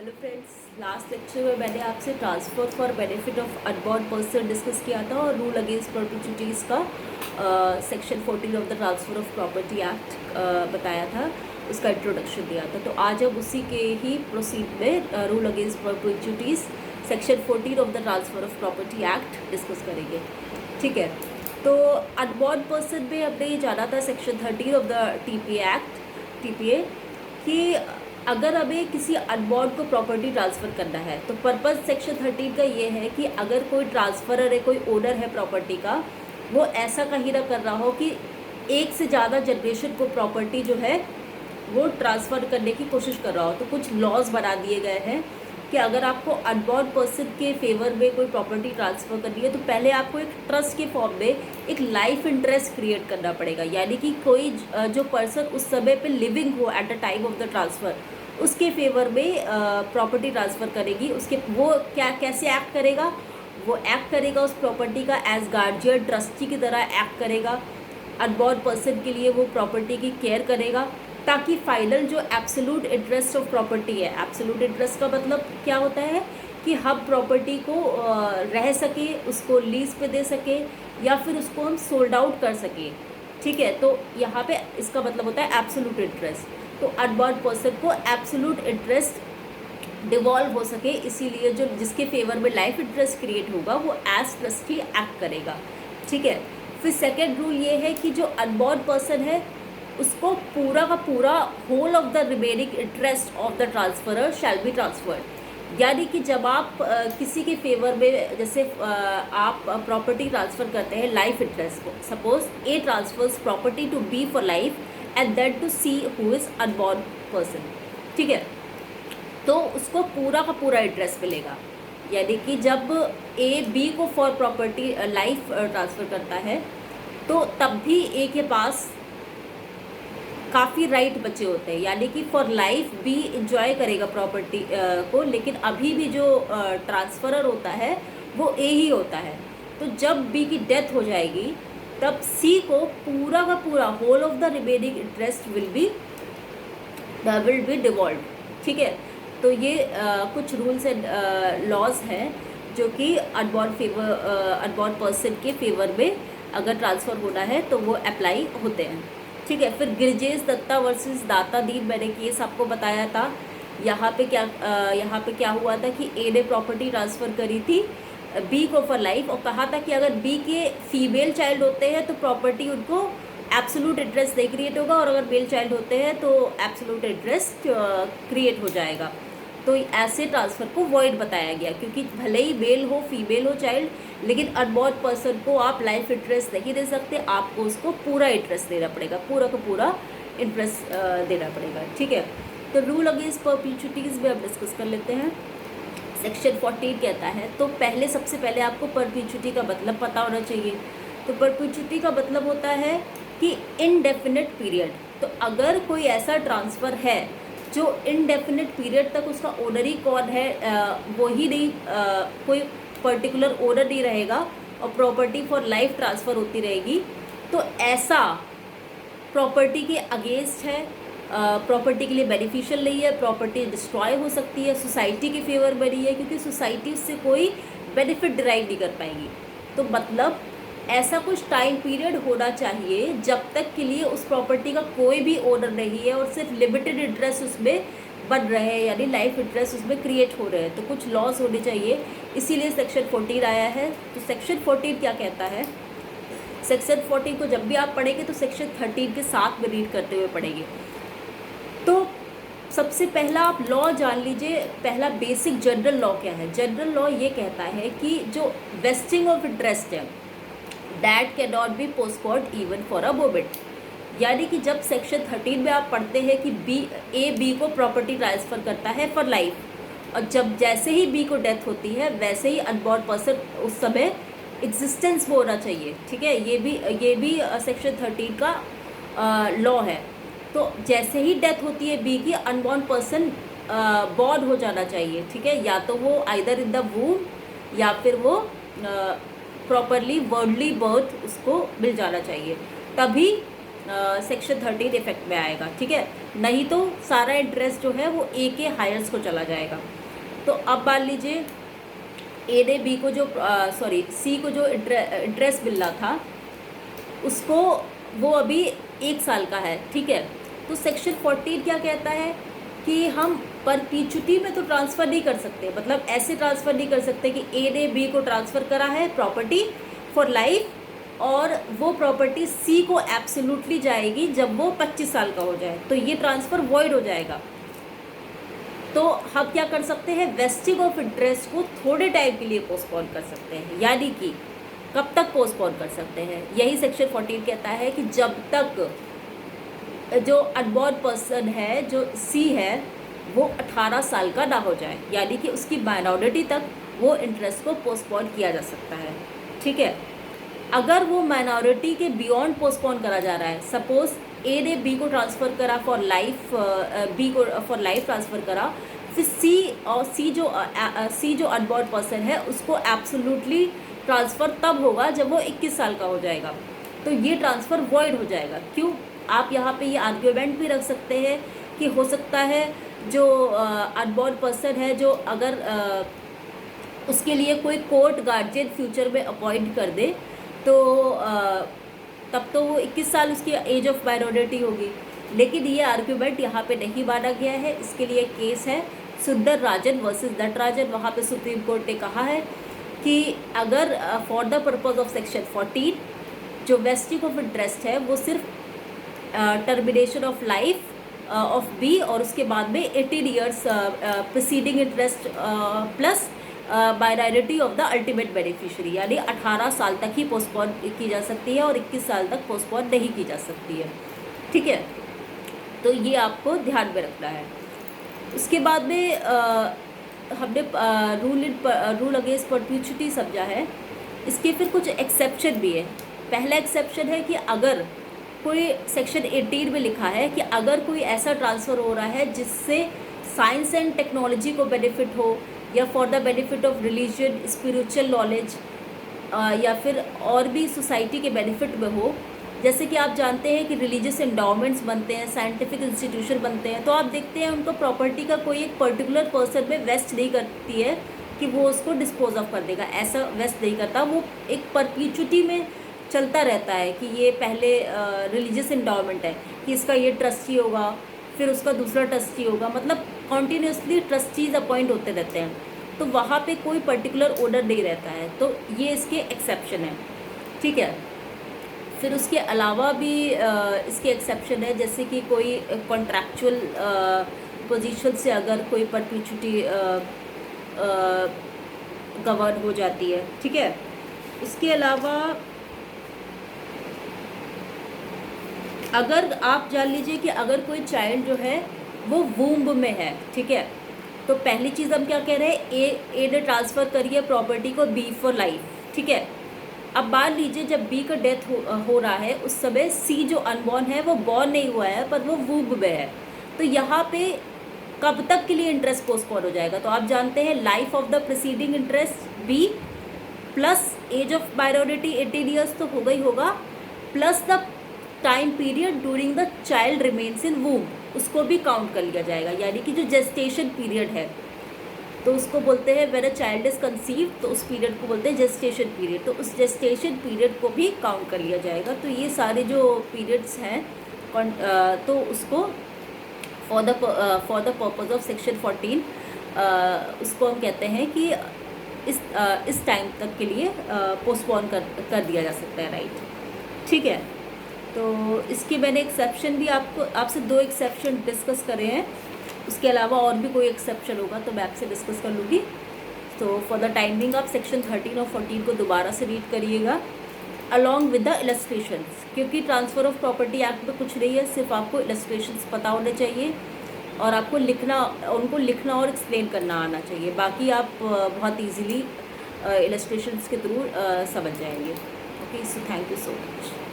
Hello friends, last lecture में मैंने आपसे transfer for benefit of unborn person discuss किया था और रूल अगेंस्ट परपिचुइटीज़ का section 14 of the transfer of property act बताया था, उसका इंट्रोडक्शन दिया था। तो आज हम उसी के ही प्रोसीड में rule against perpetuities section 14 of the transfer of property act discuss करेंगे। ठीक है, तो अनबॉर्न पर्सन में हमने ये जाना था सेक्शन 13 ऑफ द टीपीए कि अगर हमें किसी अनबॉर्न को प्रॉपर्टी ट्रांसफ़र करना है तो पर्पज़ सेक्शन 13 का ये है कि अगर कोई ट्रांसफ़रर है, कोई ओनर है प्रॉपर्टी का, वो ऐसा कहीं ना कर रहा हो कि एक से ज़्यादा जनरेशन को प्रॉपर्टी जो है वो ट्रांसफ़र करने की कोशिश कर रहा हो। तो कुछ लॉज बना दिए गए हैं कि अगर आपको अनबॉर्न पर्सन के फेवर में कोई प्रॉपर्टी ट्रांसफ़र करनी है तो पहले आपको एक ट्रस्ट के फॉर्म में एक लाइफ इंटरेस्ट क्रिएट करना पड़ेगा। यानी कि कोई जो पर्सन उस समय पे लिविंग हो at the time of the transfer, उसके फेवर में प्रॉपर्टी ट्रांसफ़र करेगी। उसके वो कैसे एक्ट करेगा? वो एक्ट करेगा उस प्रॉपर्टी का एज गार्जियन, ट्रस्टी की तरह एक्ट करेगा। अनबॉर्न पर्सन के लिए वो प्रॉपर्टी की केयर करेगा ताकि फाइनल जो एब्सोल्यूट इंटरेस्ट ऑफ प्रॉपर्टी है, एब्सोल्यूट इंटरेस्ट का मतलब क्या होता है कि हम प्रॉपर्टी को रह सके, उसको लीज पे दे सके या फिर उसको हम सोल्ड आउट कर सके। ठीक है, तो यहाँ पे इसका मतलब होता है एब्सोल्यूट इंटरेस्ट। तो अनबॉर्न पर्सन को एब्सोल्यूट इंटरेस्ट डिवॉल्व हो सके, इसीलिए जो जिसके फेवर में लाइफ इंटरेस्ट क्रिएट होगा वो एज ट्रस्टी एक्ट करेगा। ठीक है, फिर सेकेंड रूल ये है कि जो अनबॉर्न पर्सन है उसको पूरा का पूरा whole of the remaining interest of the transferor shall be transferred. यानी कि जब आप किसी के फेवर में जैसे आप प्रॉपर्टी ट्रांसफ़र करते हैं लाइफ इंटरेस्ट को, suppose A transfers property to B for life and then to C who is unborn person. ठीक है, तो उसको पूरा का पूरा इंटरेस्ट मिलेगा। यानी कि जब ए बी को फॉर प्रॉपर्टी लाइफ ट्रांसफ़र करता है तो तब भी ए के पास काफ़ी राइट बचे होते हैं। यानी कि फॉर लाइफ बी इंजॉय करेगा प्रॉपर्टी को, लेकिन अभी भी जो ट्रांसफरर होता है वो ए ही होता है। तो जब बी की डेथ हो जाएगी तब सी को पूरा का पूरा whole of the remaining interest will be devolve. ठीक है, तो ये कुछ रूल्स एंड लॉज हैं जो कि अनबॉर्न पर्सन के फेवर में अगर ट्रांसफ़र होना है तो वो अप्लाई होते हैं। ठीक है, फिर गिरजेश दत्ता वर्सेस दाता दीन मैंने केस आपको बताया था। यहाँ पे क्या हुआ था कि ए ने प्रॉपर्टी ट्रांसफ़र करी थी बी को फॉर लाइफ और कहा था कि अगर बी के फीमेल चाइल्ड होते हैं तो प्रॉपर्टी उनको एब्सोल्यूट इंटरेस्ट नहीं क्रिएट होगा और अगर मेल चाइल्ड होते हैं तो एब्सोल्यूट इंटरेस्ट क्रिएट हो जाएगा। तो ऐसे ट्रांसफ़र को वॉइड बताया गया क्योंकि भले ही मेल हो फीमेल हो चाइल्ड, लेकिन अनबॉर्न पर्सन को आप लाइफ इंटरेस्ट नहीं दे सकते, आपको उसको पूरा इंटरेस्ट देना पड़ेगा, पूरा का पूरा इंटरेस्ट देना पड़ेगा। ठीक है, तो रूल अगेंस्ट परपिचुइटीज़ में अब डिस्कस कर लेते हैं। सेक्शन 14 कहता है, तो सबसे पहले आपको परपिचुइटी का मतलब पता होना चाहिए। तो परपिचुइटी का मतलब होता है कि इनडेफिनिट पीरियड। तो अगर कोई ऐसा ट्रांसफ़र है जो इनडेफिनिट पीरियड तक उसका ओनर ही कौन है वो ही नहीं, कोई पर्टिकुलर ओनर नहीं रहेगा और प्रॉपर्टी फॉर लाइफ ट्रांसफ़र होती रहेगी, तो ऐसा प्रॉपर्टी के अगेंस्ट है, प्रॉपर्टी के लिए बेनिफिशियल नहीं है, प्रॉपर्टी डिस्ट्रॉय हो सकती है, सोसाइटी के फेवर में नहीं है क्योंकि सोसाइटी उससे कोई बेनिफिट डिराइव नहीं कर पाएगी। तो मतलब ऐसा कुछ टाइम पीरियड होना चाहिए जब तक के लिए उस प्रॉपर्टी का कोई भी ओनर नहीं है और सिर्फ लिमिटेड इंटरेस्ट उसमें बन रहे हैं, यानी लाइफ इंटरेस्ट उसमें क्रिएट हो रहे हैं। तो कुछ लॉस होने चाहिए, इसीलिए सेक्शन 14 आया है। तो सेक्शन 14 क्या कहता है? सेक्शन 14 को जब भी आप पढ़ेंगे तो सेक्शन 13 के साथ में रीड करते हुए पढ़ेंगे। तो सबसे पहला आप लॉ जान लीजिए। पहला बेसिक जनरल लॉ क्या है? जनरल लॉ ये कहता है कि जो वेस्टिंग ऑफ इंटरेस्ट है that can not be postponed even for a moment. यानी कि जब सेक्शन 13 में आप पढ़ते हैं कि ए बी को प्रॉपर्टी ट्रांसफ़र करता है फॉर लाइफ, और जब जैसे ही बी को डेथ होती है वैसे ही अनबॉर्न पर्सन उस समय एग्जिस्टेंस में होना चाहिए। ठीक है, ये भी सेक्शन 13 का लॉ है। तो जैसे ही डेथ होती है बी की, अनबॉर्न पर्सन बॉर्न हो जाना चाहिए। ठीक है, या तो वो आइदर इन द वूम या फिर वो प्रॉपरली वर्ल्डली बर्थ उसको मिल जाना चाहिए, तभी सेक्शन 13 इफेक्ट में आएगा, ठीक है। नहीं तो सारा इंटरेस्ट जो है वो ए के हायर्स को चला जाएगा। तो अब मान लीजिए ए ने बी को जो सी को जो इंटरेस्ट मिल रहा था उसको, वो अभी 1 साल का है, ठीक है। तो सेक्शन 14 क्या कहता है कि हम परपीचुटी में तो ट्रांसफ़र नहीं कर सकते, मतलब ऐसे ट्रांसफ़र नहीं कर सकते कि ए ने बी को ट्रांसफ़र करा है प्रॉपर्टी फॉर लाइफ, और वो प्रॉपर्टी सी को एब्सोल्युटली जाएगी जब वो 25 साल का हो जाए, तो ये ट्रांसफ़र वॉइड हो जाएगा। तो हम क्या कर सकते हैं, वेस्टिंग ऑफ इंटरेस्ट को थोड़े टाइम के लिए पोस्टपोन कर सकते हैं। यानी कि कब तक पोस्टपोन कर सकते हैं, यही सेक्शन 14 कहता है कि जब तक जो अनबॉर्न पर्सन है, जो सी है, वो 18 साल का ना हो जाए, यानी कि उसकी माइनॉरिटी तक वो इंटरेस्ट को पोस्टपोन किया जा सकता है, ठीक है। अगर वो माइनॉरिटी के बियॉन्ड पोस्टपोन करा जा रहा है, सपोज ए ने बी को ट्रांसफ़र करा फॉर लाइफ, बी को फॉर लाइफ ट्रांसफ़र करा, फिर सी जो अनबॉर्न पर्सन है उसको एब्सोल्युटली ट्रांसफ़र तब होगा जब वो 21 साल का हो जाएगा, तो ये ट्रांसफ़र वॉइड हो जाएगा। क्यों? आप यहाँ पे ये आर्ग्यूमेंट भी रख सकते हैं कि हो सकता है जो अनबॉर्न पर्सन है, जो अगर उसके लिए कोई कोर्ट गार्जियन फ्यूचर में अपॉइंट कर दे, तो तब तो वो 21 साल उसकी एज ऑफ माइनॉरिटी होगी। लेकिन ये आर्ग्यूमेंट यहाँ पे नहीं माना गया है। इसके लिए केस है सुंदर राजन वर्सेस नटराजन। वहाँ पे सुप्रीम कोर्ट ने कहा है कि अगर for the purpose of section 14 जो वेस्टिंग ऑफ इंटरेस्ट है वो सिर्फ termination of life of B और उसके बाद में 18 years preceding interest plus minority of the ultimate beneficiary, यानी 18 साल तक ही पोस्टपोन की जा सकती है और 21 साल तक पोस्टपोन नहीं की जा सकती है, ठीक है। तो ये आपको ध्यान में रखना है। उसके बाद में हमने रूल अगेंस्ट परपीचुइटी समझा है। इसके फिर कुछ एक्सेप्शन भी है। पहला एक्सेप्शन है कि अगर कोई सेक्शन 18 में लिखा है कि अगर कोई ऐसा ट्रांसफ़र हो रहा है जिससे साइंस एंड टेक्नोलॉजी को बेनिफिट हो, या for the benefit of religion, spiritual knowledge, या फिर और भी सोसाइटी के बेनिफिट में हो, जैसे कि आप जानते हैं कि रिलीजियस एंडाउमेंट्स बनते हैं, साइंटिफिक इंस्टीट्यूशन बनते हैं, तो आप देखते हैं उनको प्रॉपर्टी का कोई एक पर्टिकुलर पर्सन में वेस्ट नहीं करती है कि वो उसको डिस्पोज ऑफ कर देगा, ऐसा वेस्ट नहीं करता। वो एक परपीचुइटी में चलता रहता है कि ये पहले रिलीजियस एंडाउमेंट है कि इसका ये ट्रस्टी होगा, फिर उसका दूसरा ट्रस्टी होगा, मतलब कॉन्टीन्यूसली ट्रस्टीज अपॉइंट होते रहते हैं, तो वहाँ पे कोई पर्टिकुलर ओनर नहीं रहता है। तो ये इसके एक्सेप्शन है, ठीक है। फिर उसके अलावा भी इसके एक्सेप्शन है, जैसे कि कोई कॉन्ट्रैक्चुअल पोजीशन से अगर कोई परपीचुइटी गवर्न हो जाती है, ठीक है। उसके अलावा अगर आप जान लीजिए कि अगर कोई चाइल्ड जो है वो वूम्ब में है, ठीक है, तो पहली चीज़ हम क्या कह रहे हैं, ए ने ट्रांसफ़र करी है प्रॉपर्टी को बी फॉर लाइफ, ठीक है। अब मान लीजिए जब बी का डेथ हो रहा है, उस समय सी जो अनबॉर्न है वो बॉर्न नहीं हुआ है पर वो वूम्ब में है, तो यहाँ पे कब तक के लिए इंटरेस्ट पोस्टपोन हो जाएगा। तो आप जानते हैं life of the preceding interest be plus age of minority 18 years तो होगा ही होगा, plus the time period during the child remains in womb, उसको भी काउंट कर लिया जाएगा। यानी कि जो जेस्टेशन पीरियड है तो उसको बोलते हैं when a child is conceive, तो उस पीरियड को बोलते हैं जेस्टेशन पीरियड, तो उस जेस्टेशन पीरियड को भी काउंट कर लिया जाएगा। तो ये सारे जो पीरियड्स हैं तो उसको for the purpose of section 14 उसको हम कहते हैं कि इस टाइम तक के लिए पोस्टपोन कर दिया जा सकता है, राइट, ठीक है। तो इसके मैंने एक्सेप्शन भी आपसे 2 एक्सेप्शन डिस्कस करे हैं। उसके अलावा और भी कोई एक्सेप्शन होगा तो मैं आपसे डिस्कस कर लूँगी। तो फॉर द टाइमिंग आप सेक्शन 13 और 14 को दोबारा से रीड करिएगा अलॉन्ग विद द इलस्ट्रेशंस, क्योंकि ट्रांसफ़र ऑफ प्रॉपर्टी एक्ट में कुछ नहीं है, सिर्फ आपको इलस्ट्रेशंस पता होने चाहिए और आपको उनको लिखना और एक्सप्लेन करना आना चाहिए। बाकी आप बहुत ईजीली इलस्ट्रेशंस के थ्रू समझ जाएंगे। Okay, so thank you so much.